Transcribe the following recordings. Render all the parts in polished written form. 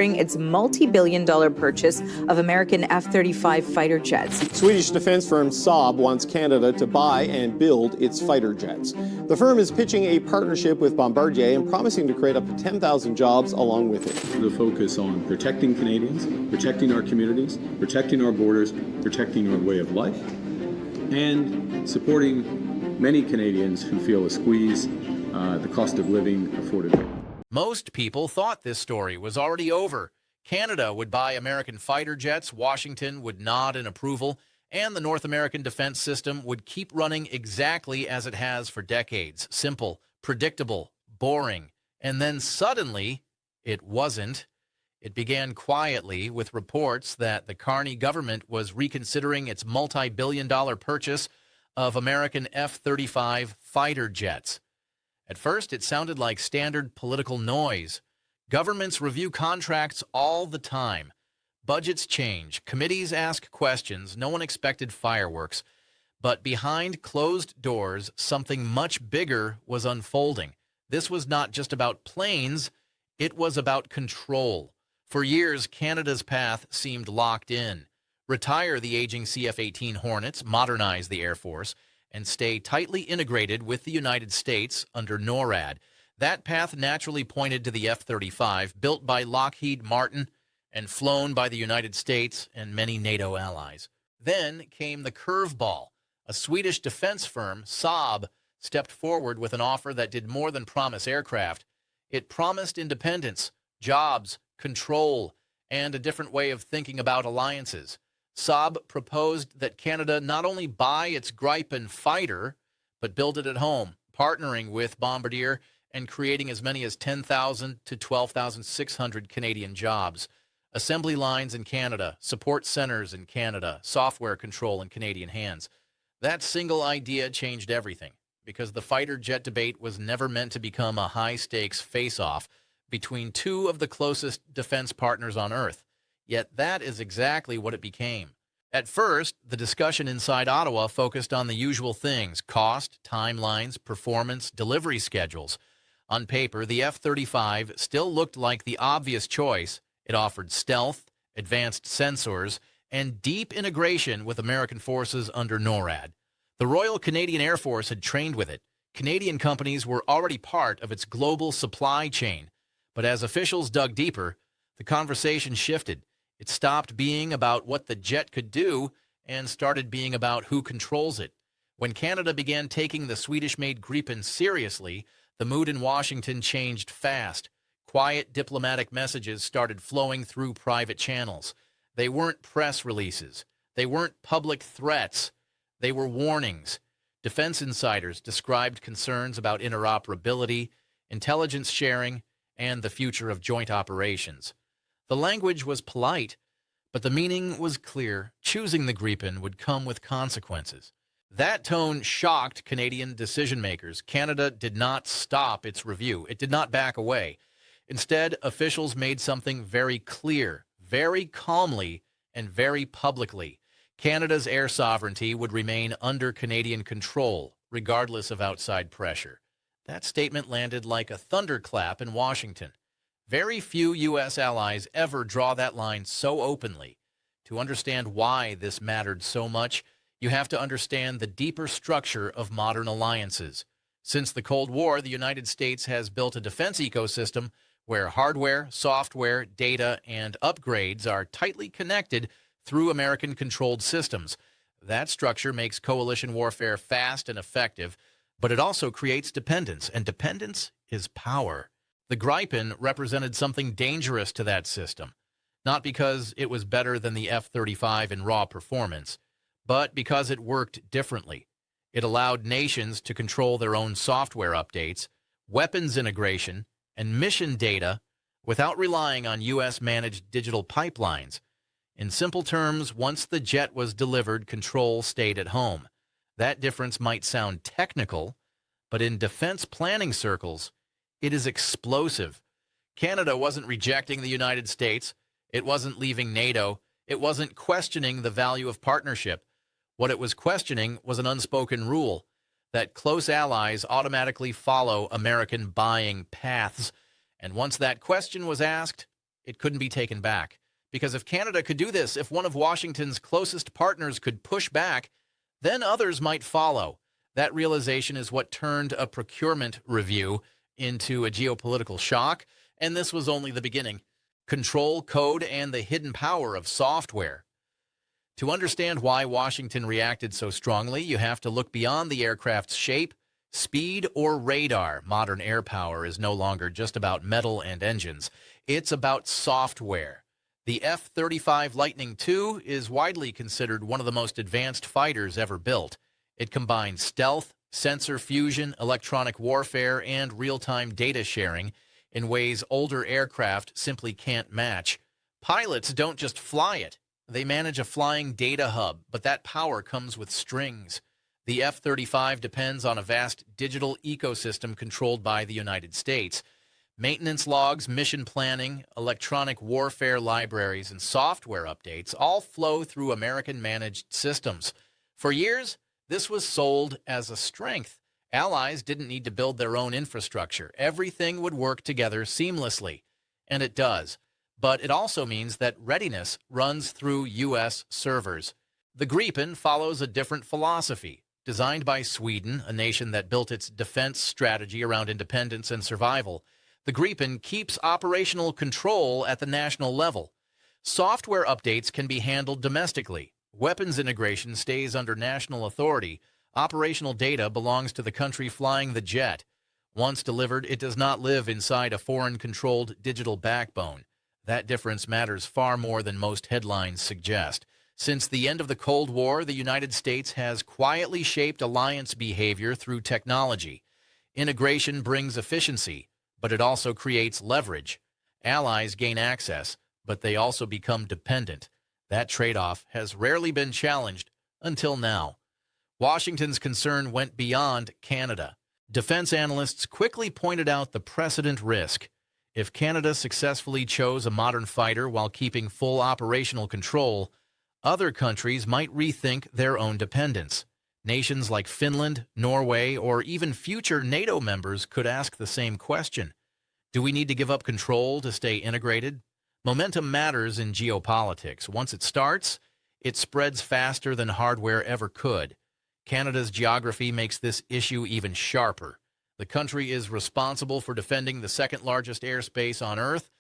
its multi-billion-dollar purchase of American F-35 fighter jets. Swedish defense firm Saab wants Canada to buy and build its fighter jets. The firm is pitching a partnership with Bombardier and promising to create up to 10,000 jobs along with it. The focus on protecting Canadians, protecting our communities, protecting our borders, protecting our way of life, and supporting many Canadians who feel a squeeze, the cost of living, affordability. Most people thought this story was already over. Canada would buy American fighter jets, Washington would nod in approval, and the North American defense system would keep running exactly as it has for decades. Simple, predictable, boring. And then suddenly, it wasn't. It began quietly with reports that the Carney government was reconsidering its multi-billion-dollar purchase of American F-35 fighter jets. At first, it sounded like standard political noise. Governments review contracts all the time. Budgets change. Committees ask questions. No one expected fireworks. But behind closed doors, something much bigger was unfolding. This was not just about planes. It was about control. For years, Canada's path seemed locked in. Retire the aging CF-18 Hornets, modernize the Air Force, and stay tightly integrated with the United States under NORAD. That path naturally pointed to the F-35, built by Lockheed Martin and flown by the United States and many NATO allies. Then came the curveball. A Swedish defense firm, Saab, stepped forward with an offer that did more than promise aircraft. It promised independence, jobs, control, and a different way of thinking about alliances. Saab proposed that Canada not only buy its Gripen fighter, but build it at home, partnering with Bombardier and creating as many as 10,000 to 12,600 Canadian jobs. Assembly lines in Canada, support centers in Canada, software control in Canadian hands. That single idea changed everything, because the fighter jet debate was never meant to become a high-stakes face-off between two of the closest defense partners on Earth. Yet that is exactly what it became. At first, the discussion inside Ottawa focused on the usual things: cost, timelines, performance, delivery schedules. On paper, the F-35 still looked like the obvious choice. It offered stealth, advanced sensors, and deep integration with American forces under NORAD. The Royal Canadian Air Force had trained with it. Canadian companies were already part of its global supply chain. But as officials dug deeper, the conversation shifted. It stopped being about what the jet could do and started being about who controls it. When Canada began taking the Swedish-made Gripen seriously, the mood in Washington changed fast. Quiet diplomatic messages started flowing through private channels. They weren't press releases. They weren't public threats. They were warnings. Defense insiders described concerns about interoperability, intelligence sharing, and the future of joint operations. The language was polite, but the meaning was clear. Choosing the Gripen would come with consequences. That tone shocked Canadian decision-makers. Canada did not stop its review. It did not back away. Instead, officials made something very clear, very calmly, and very publicly. Canada's air sovereignty would remain under Canadian control, regardless of outside pressure. That statement landed like a thunderclap in Washington. Very few U.S. allies ever draw that line so openly. To understand why this mattered so much, you have to understand the deeper structure of modern alliances. Since the Cold War, the United States has built a defense ecosystem where hardware, software, data, and upgrades are tightly connected through American-controlled systems. That structure makes coalition warfare fast and effective, but it also creates dependence, and dependence is power. The Gripen represented something dangerous to that system, not because it was better than the F-35 in raw performance, but because it worked differently. It allowed nations to control their own software updates, weapons integration, and mission data without relying on U.S.-managed digital pipelines. In simple terms, once the jet was delivered, control stayed at home. That difference might sound technical, but in defense planning circles, it is explosive. Canada wasn't rejecting the United States. It wasn't leaving NATO. It wasn't questioning the value of partnership. What it was questioning was an unspoken rule that close allies automatically follow American buying paths. And once that question was asked, it couldn't be taken back. Because if Canada could do this, if one of Washington's closest partners could push back, then others might follow. That realization is what turned a procurement review into a geopolitical shock, and this was only the beginning. Control, code, and the hidden power of software. To understand why Washington reacted so strongly, you have to look beyond the aircraft's shape, speed, or radar. Modern air power is no longer just about metal and engines. It's about software. The F-35 Lightning II is widely considered one of the most advanced fighters ever built. It combines stealth, sensor fusion, electronic warfare, and real-time data sharing in ways older aircraft simply can't match. Pilots don't just fly it. They manage a flying data hub, but that power comes with strings. The F-35 depends on a vast digital ecosystem controlled by the United States. Maintenance logs, mission planning, electronic warfare libraries, and software updates all flow through American-managed systems. For years, this was sold as a strength. Allies didn't need to build their own infrastructure. Everything would work together seamlessly. And it does. But it also means that readiness runs through U.S. servers. The Gripen follows a different philosophy. Designed by Sweden, a nation that built its defense strategy around independence and survival, the Gripen keeps operational control at the national level. Software updates can be handled domestically. Weapons integration stays under national authority. Operational data belongs to the country flying the jet. Once delivered, it does not live inside a foreign-controlled digital backbone. That difference matters far more than most headlines suggest. Since the end of the Cold War, the United States has quietly shaped alliance behavior through technology. Integration brings efficiency, but it also creates leverage. Allies gain access, but they also become dependent. That trade-off has rarely been challenged until now. Washington's concern went beyond Canada. Defense analysts quickly pointed out the precedent risk. If Canada successfully chose a modern fighter while keeping full operational control, other countries might rethink their own dependence. Nations like Finland, Norway, or even future NATO members could ask the same question. Do we need to give up control to stay integrated? Momentum matters in geopolitics. Once it starts, it spreads faster than hardware ever could. Canada's geography makes this issue even sharper. The country is responsible for defending the second-largest airspace on Earth,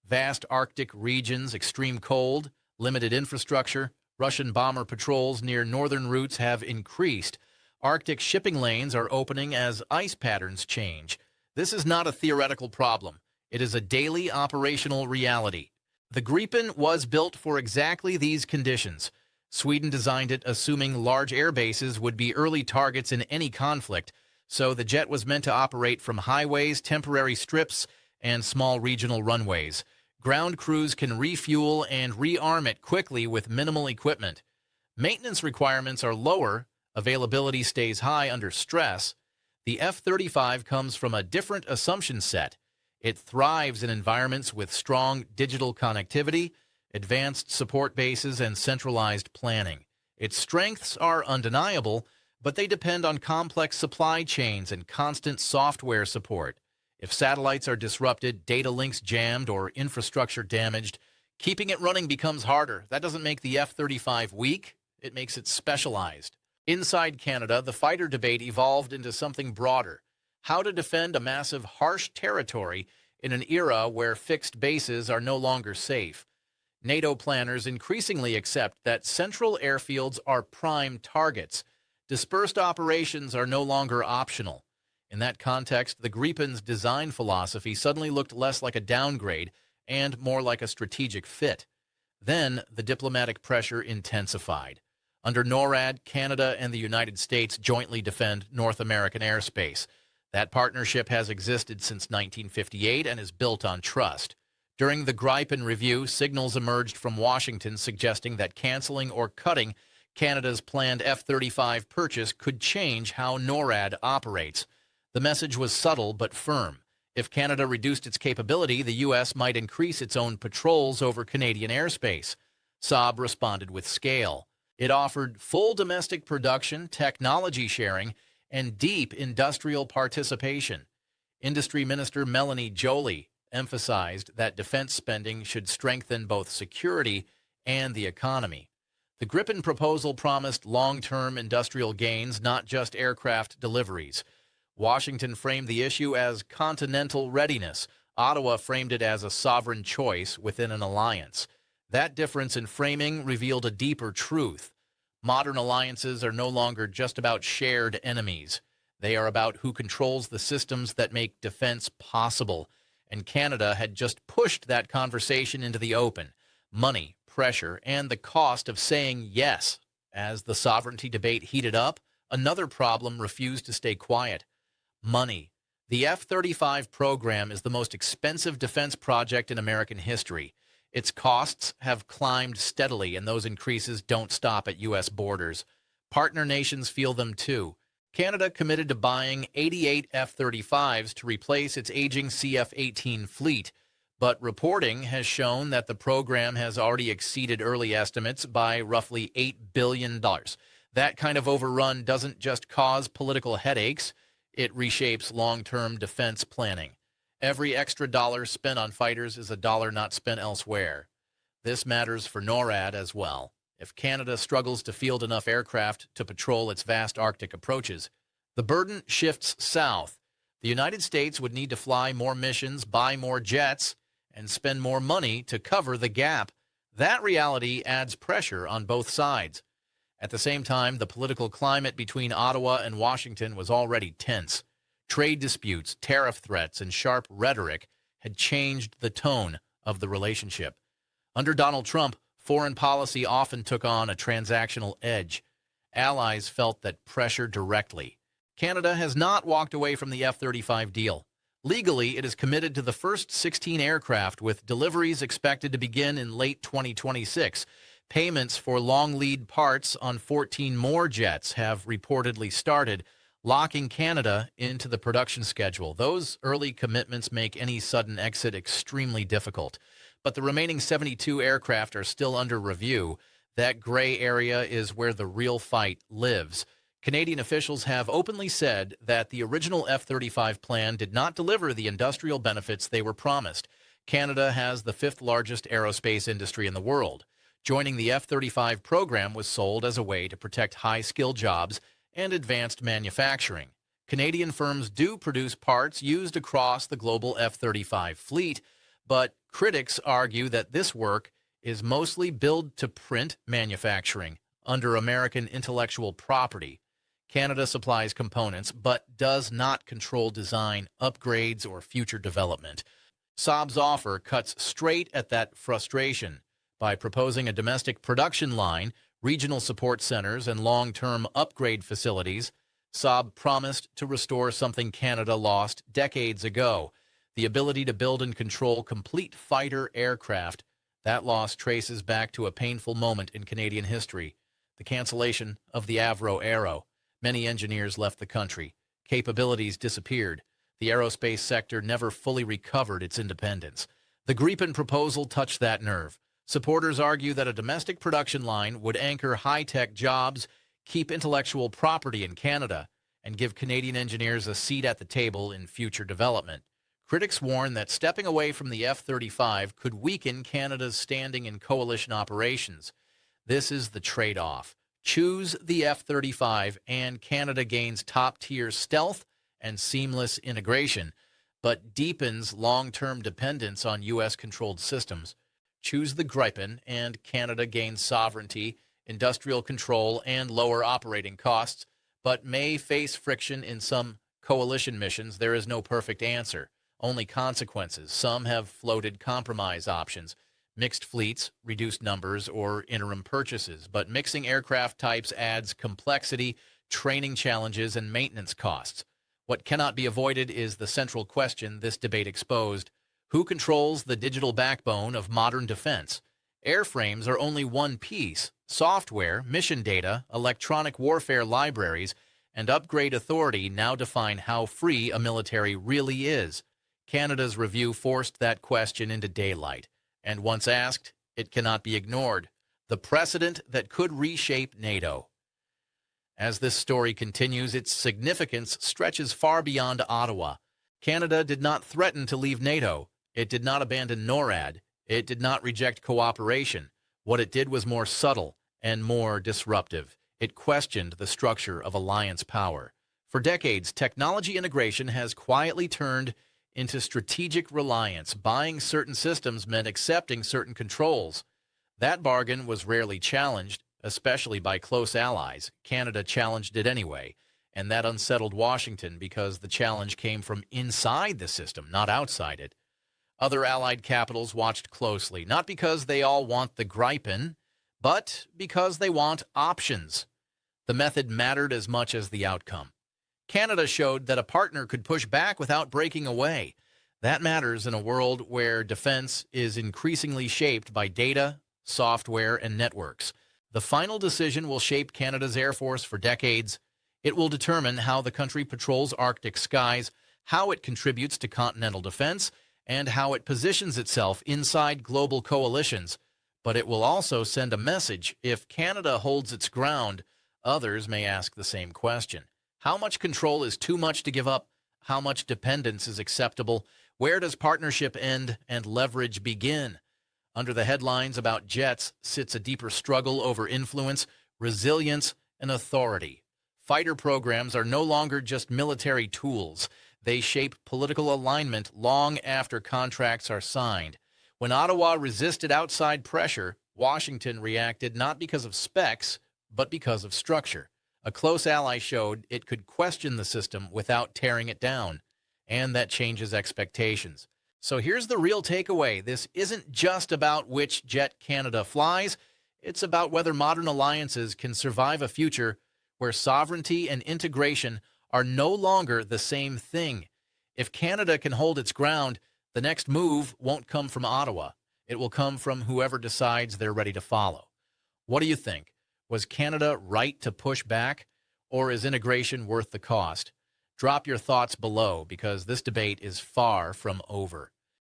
vast Arctic regions, extreme cold, limited infrastructure. Russian bomber patrols near northern routes have increased. Arctic shipping lanes are opening as ice patterns change. This is not a theoretical problem. It is a daily operational reality. The Gripen was built for exactly these conditions. Sweden designed it assuming large air bases would be early targets in any conflict, so the jet was meant to operate from highways, temporary strips, and small regional runways. Ground crews can refuel and rearm it quickly with minimal equipment. Maintenance requirements are lower, availability stays high under stress. The F-35 comes from a different assumption set. It thrives in environments with strong digital connectivity, advanced support bases, and centralized planning. Its strengths are undeniable, but they depend on complex supply chains and constant software support. If satellites are disrupted, data links jammed, or infrastructure damaged, keeping it running becomes harder. That doesn't make the F-35 weak. It makes it specialized. Inside Canada, the fighter debate evolved into something broader: how to defend a massive, harsh territory in an era where fixed bases are no longer safe. NATO planners increasingly accept that central airfields are prime targets. Dispersed operations are no longer optional. In that context, the Gripen's design philosophy suddenly looked less like a downgrade and more like a strategic fit. Then, the diplomatic pressure intensified. Under NORAD, Canada and the United States jointly defend North American airspace. That partnership has existed since 1958 and is built on trust. During the Gripen review, signals emerged from Washington suggesting that canceling or cutting Canada's planned F-35 purchase could change how NORAD operates. The message was subtle but firm. If Canada reduced its capability, the U.S. might increase its own patrols over Canadian airspace. Saab responded with scale. It offered full domestic production, technology sharing, and deep industrial participation. Industry Minister Melanie Joly emphasized that defense spending should strengthen both security and the economy. The Gripen proposal promised long-term industrial gains, not just aircraft deliveries. Washington framed the issue as continental readiness. Ottawa framed it as a sovereign choice within an alliance. That difference in framing revealed a deeper truth. Modern alliances are no longer just about shared enemies. They are about who controls the systems that make defense possible. And Canada had just pushed that conversation into the open. Money, pressure, and the cost of saying yes. As the sovereignty debate heated up, another problem refused to stay quiet. Money. The F-35 program is the most expensive defense project in American history. Its costs have climbed steadily, and those increases don't stop at U.S. borders. Partner nations feel them too. Canada committed to buying 88 F-35s to replace its aging CF-18 fleet, but reporting has shown that the program has already exceeded early estimates by roughly $8 billion. That kind of overrun doesn't just cause political headaches, it reshapes long-term defense planning. Every extra dollar spent on fighters is a dollar not spent elsewhere. This matters for NORAD as well. If Canada struggles to field enough aircraft to patrol its vast Arctic approaches, the burden shifts south. The United States would need to fly more missions, buy more jets, and spend more money to cover the gap. That reality adds pressure on both sides. At the same time, the political climate between Ottawa and Washington was already tense. Trade disputes, tariff threats, and sharp rhetoric had changed the tone of the relationship. Under Donald Trump, foreign policy often took on a transactional edge. Allies felt that pressure directly. Canada has not walked away from the F-35 deal. Legally, it is committed to the first 16 aircraft, with deliveries expected to begin in late 2026. Payments for long lead parts on 14 more jets have reportedly started, locking Canada into the production schedule. Those early commitments make any sudden exit extremely difficult. But the remaining 72 aircraft are still under review. That gray area is where the real fight lives. Canadian officials have openly said that the original F-35 plan did not deliver the industrial benefits they were promised. Canada has the fifth largest aerospace industry in the world. Joining the F-35 program was sold as a way to protect high-skill jobs and advanced manufacturing. Canadian firms do produce parts used across the global F-35 fleet, but critics argue that this work is mostly build-to-print manufacturing under American intellectual property. Canada supplies components, but does not control design, upgrades, or future development. Saab's offer cuts straight at that frustration. By proposing a domestic production line, regional support centers, and long-term upgrade facilities, Saab promised to restore something Canada lost decades ago, the ability to build and control complete fighter aircraft. That loss traces back to a painful moment in Canadian history, the cancellation of the Avro Aero. Many engineers left the country. Capabilities disappeared. The aerospace sector never fully recovered its independence. The Gripen proposal touched that nerve. Supporters argue that a domestic production line would anchor high-tech jobs, keep intellectual property in Canada, and give Canadian engineers a seat at the table in future development. Critics warn that stepping away from the F-35 could weaken Canada's standing in coalition operations. This is the trade-off. Choose the F-35 and Canada gains top-tier stealth and seamless integration, but deepens long-term dependence on U.S.-controlled systems. Choose the Gripen and Canada gains sovereignty, industrial control, and lower operating costs, but may face friction in some coalition missions. There is no perfect answer, only consequences. Some have floated compromise options. Mixed fleets, reduced numbers, or interim purchases. But mixing aircraft types adds complexity, training challenges, and maintenance costs. What cannot be avoided is the central question this debate exposed. Who controls the digital backbone of modern defense? Airframes are only one piece. Software, mission data, electronic warfare libraries, and upgrade authority now define how free a military really is. Canada's review forced that question into daylight. And once asked, it cannot be ignored. The precedent that could reshape NATO. As this story continues, its significance stretches far beyond Ottawa. Canada did not threaten to leave NATO. It did not abandon NORAD. It did not reject cooperation. What it did was more subtle and more disruptive. It questioned the structure of alliance power. For decades, technology integration has quietly turned into strategic reliance. Buying certain systems meant accepting certain controls. That bargain was rarely challenged, especially by close allies. Canada challenged it anyway, and that unsettled Washington because the challenge came from inside the system, not outside it. Other allied capitals watched closely, not because they all want the Gripen, but because they want options. The method mattered as much as the outcome. Canada showed that a partner could push back without breaking away. That matters in a world where defense is increasingly shaped by data, software, and networks. The final decision will shape Canada's Air Force for decades. It will determine how the country patrols Arctic skies, how it contributes to continental defense, and how it positions itself inside global coalitions. But it will also send a message. If Canada holds its ground, others may ask the same question. How much control is too much to give up? How much dependence is acceptable? Where does partnership end and leverage begin? Under the headlines about jets sits a deeper struggle over influence, resilience, and authority. Fighter programs are no longer just military tools. They shape political alignment long after contracts are signed. When Ottawa resisted outside pressure, Washington reacted not because of specs, but because of structure. A close ally showed it could question the system without tearing it down, and that changes expectations. So here's the real takeaway. This isn't just about which jet Canada flies. It's about whether modern alliances can survive a future where sovereignty and integration are no longer the same thing. If Canada can hold its ground, the next move won't come from Ottawa. It will come from whoever decides they're ready to follow. What do you think? Was Canada right to push back, or is integration worth the cost? Drop your thoughts below because this debate is far from over.